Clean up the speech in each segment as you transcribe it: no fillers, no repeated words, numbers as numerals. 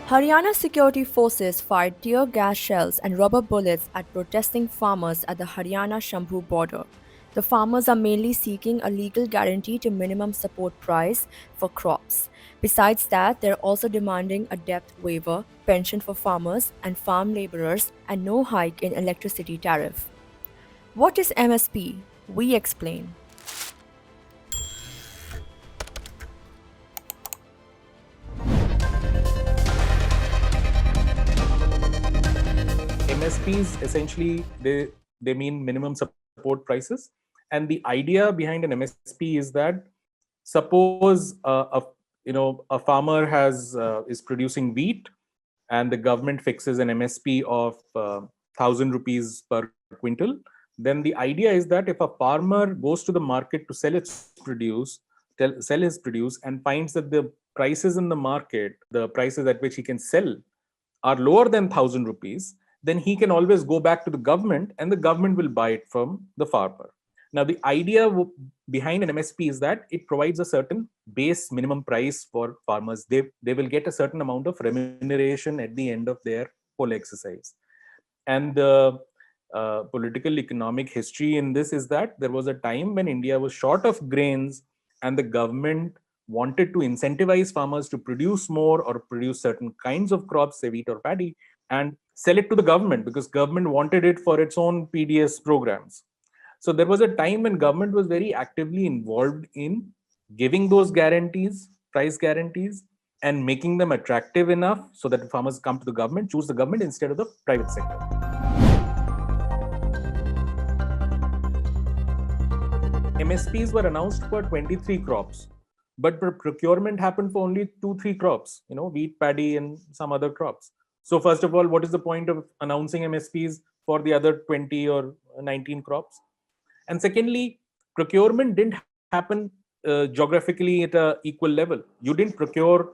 Haryana security forces fired tear gas shells and rubber bullets at protesting farmers at the Haryana Shambhu border. The farmers are mainly seeking a legal guarantee to minimum support price for crops. Besides that, they're also demanding a debt waiver, pension for farmers and farm laborers, and no hike in electricity tariff. What is MSP? We explain. MSPs essentially they mean minimum support prices, and the idea behind an MSP is that suppose a farmer has is producing wheat, and the government fixes an MSP of 1,000 rupees per quintal. Then the idea is that if a farmer goes to the market to sell his produce and finds that the prices in the market, the prices at which he can sell, are lower than 1,000 rupees, then he can always go back to the government and the government will buy it from the farmer. Now, the idea behind an MSP is that it provides a certain base minimum price for farmers. They will get a certain amount of remuneration at the end of their whole exercise. And the political economic history in this is that there was a time when India was short of grains and the government wanted to incentivize farmers to produce more or produce certain kinds of crops, say wheat or paddy, and sell it to the government because government wanted it for its own PDS programs. So there was a time when government was very actively involved in giving those guarantees, price guarantees, and making them attractive enough so that farmers come to the government, choose the government instead of the private sector. MSPs were announced for 23 crops, but procurement happened for only 2-3 crops, wheat, paddy, and some other crops. So first of all, what is the point of announcing MSPs for the other 20 or 19 crops? And secondly, procurement didn't happen geographically at an equal level. You didn't procure,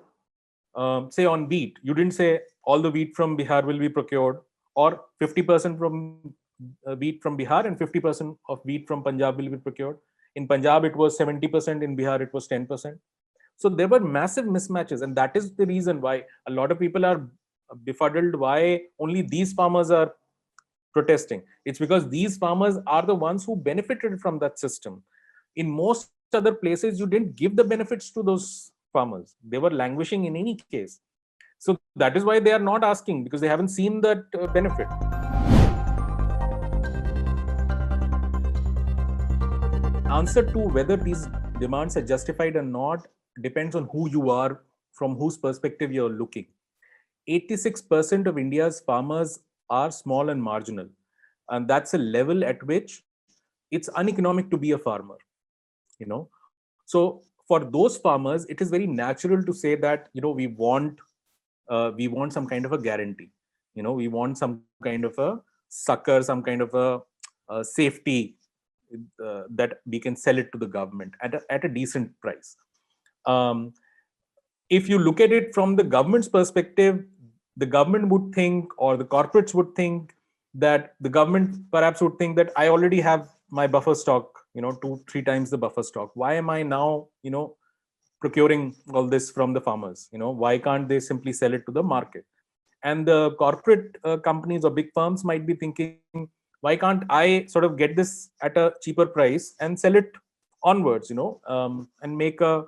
say on wheat, you didn't say all the wheat from Bihar will be procured, or 50% from wheat from Bihar and 50% of wheat from Punjab will be procured. In Punjab, it was 70%, in Bihar, it was 10%. So there were massive mismatches, and that is the reason why a lot of people are befuddled why only these farmers are protesting. It's because these farmers are the ones who benefited from that system. In most other places, you didn't give the benefits to those farmers. They were languishing in any case. So that is why they are not asking, because they haven't seen that benefit. Answer to whether these demands are justified or not depends on who you are, from whose perspective you're looking. 86% of India's farmers are small and marginal. And that's a level at which it's uneconomic to be a farmer. So for those farmers, it is very natural to say that, we want some kind of a guarantee. We want some kind of a succor, some kind of a safety that we can sell it to the government at a decent price. If you look at it from the government's perspective, the government would think, or the corporates would think, that the government perhaps would think that I already have my buffer stock, 2-3 times the buffer stock. Why am I now, procuring all this from the farmers? Why can't they simply sell it to the market? And the corporate companies or big firms might be thinking, why can't I sort of get this at a cheaper price and sell it onwards, and make a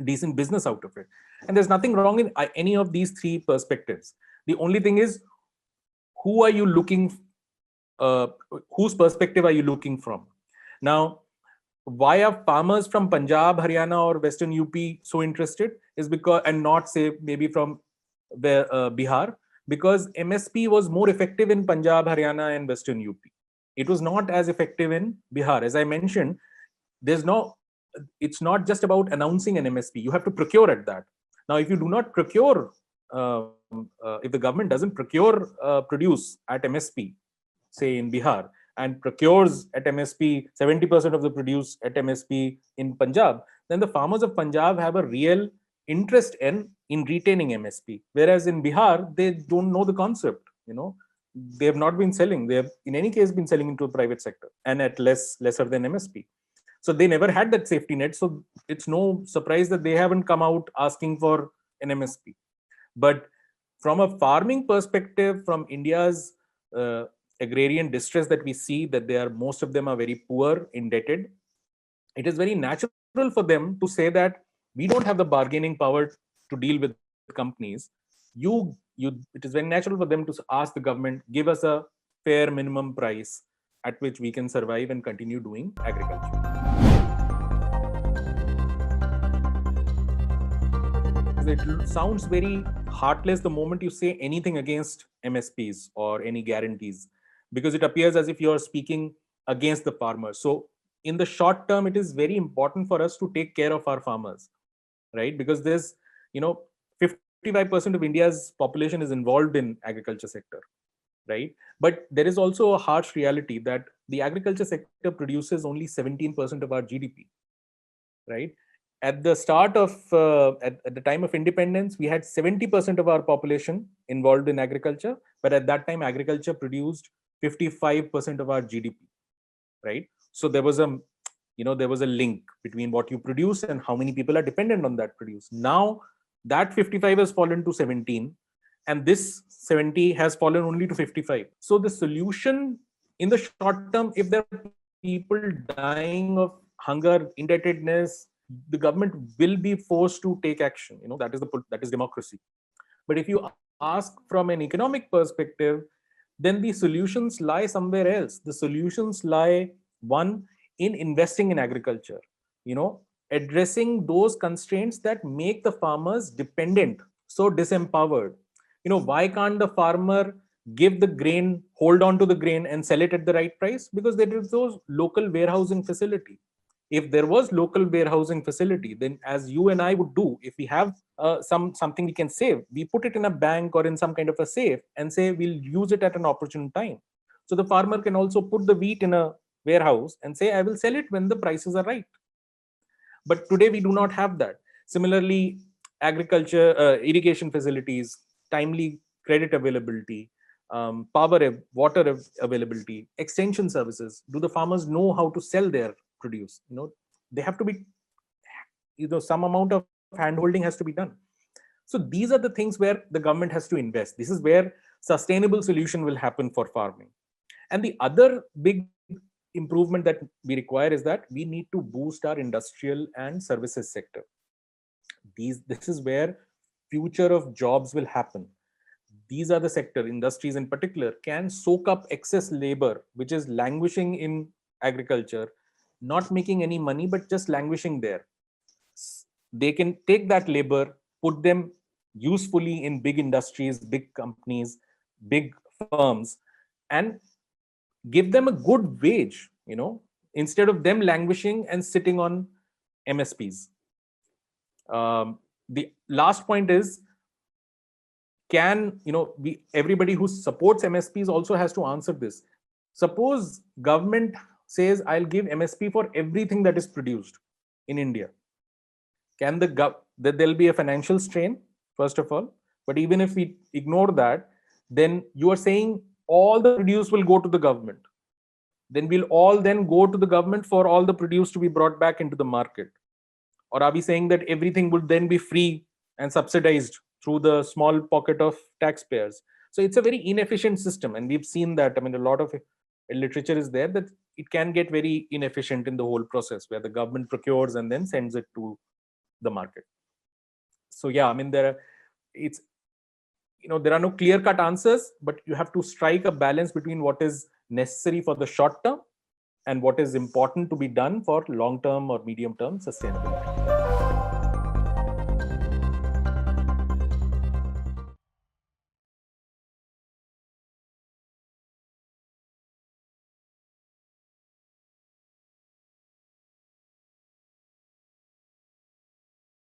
decent business out of it? And there's nothing wrong in any of these three perspectives. The only thing is, who are you looking, whose perspective are you looking from? Now, why are farmers from Punjab, Haryana, or Western UP so interested? Is because, and not say maybe from Bihar, because MSP was more effective in Punjab, Haryana, and Western UP. It was not as effective in Bihar. As I mentioned, it's not just about announcing an MSP. You have to procure at that. Now, if you do not procure, if the government doesn't procure produce at MSP, say in Bihar, and procures at MSP 70% of the produce at MSP in Punjab, then the farmers of Punjab have a real interest in retaining MSP. Whereas in Bihar, they don't know the concept. They have not been selling. They have, in any case, been selling into the private sector and at lesser than MSP. So they never had that safety net. So it's no surprise that they haven't come out asking for an MSP. But From a farming perspective, from India's agrarian distress that we see, that they are, most of them are very poor, indebted, it is very natural for them to say that we don't have the bargaining power to deal with companies. It is very natural for them to ask the government, give us a fair minimum price at which we can survive and continue doing agriculture. It sounds very heartless the moment you say anything against MSPs or any guarantees, because it appears as if you're speaking against the farmers. So in the short term, it is very important for us to take care of our farmers, right? Because there's, 55% of India's population is involved in agriculture sector, right? But there is also a harsh reality that the agriculture sector produces only 17% of our GDP, right? At the start of at the time of independence, we had 70% of our population involved in agriculture, but at that time agriculture produced 55% of our GDP, right? So there was a link between what you produce and how many people are dependent on that produce. Now that 55 has fallen to 17, and this 70 has fallen only to 55. So the solution in the short term, if there are people dying of hunger, indebtedness, the government will be forced to take action. That is democracy. But if you ask from an economic perspective, then the solutions lie somewhere else. The solutions lie, one, in investing in agriculture, addressing those constraints that make the farmers dependent, so disempowered. Why can't the farmer give the grain, hold on to the grain and sell it at the right price? Because there is those local warehousing facility. If there was local warehousing facility, then as you and I would do, if we have something we can save, we put it in a bank or in some kind of a safe and say we'll use it at an opportune time. So the farmer can also put the wheat in a warehouse and say I will sell it when the prices are right. But today we do not have that. Similarly, agriculture, irrigation facilities, timely credit availability, water availability, extension services. Do the farmers know how to sell their produce? They have to be, some amount of handholding has to be done. So these are the things where the government has to invest. This is where sustainable solution will happen for farming. And the other big improvement that we require is that we need to boost our industrial and services sector. This is where future of jobs will happen. These are the sector, industries in particular, can soak up excess labor, which is languishing in agriculture, not making any money, but just languishing there. They can take that labor, put them usefully in big industries, big companies, big firms, and give them a good wage, instead of them languishing and sitting on MSPs. The last point is, everybody who supports MSPs also has to answer this. Suppose government says I'll give MSP for everything that is produced in India. Can that there'll be a financial strain, first of all. But even if we ignore that, then you are saying all the produce will go to the government. Then we'll all then go to the government for all the produce to be brought back into the market. Or are we saying that everything would then be free and subsidized through the small pocket of taxpayers? So it's a very inefficient system. And we've seen that, a lot of literature is there that it can get very inefficient in the whole process, where the government procures and then sends it to the market. So yeah, there are no clear-cut answers, but you have to strike a balance between what is necessary for the short term and what is important to be done for long-term or medium-term sustainability.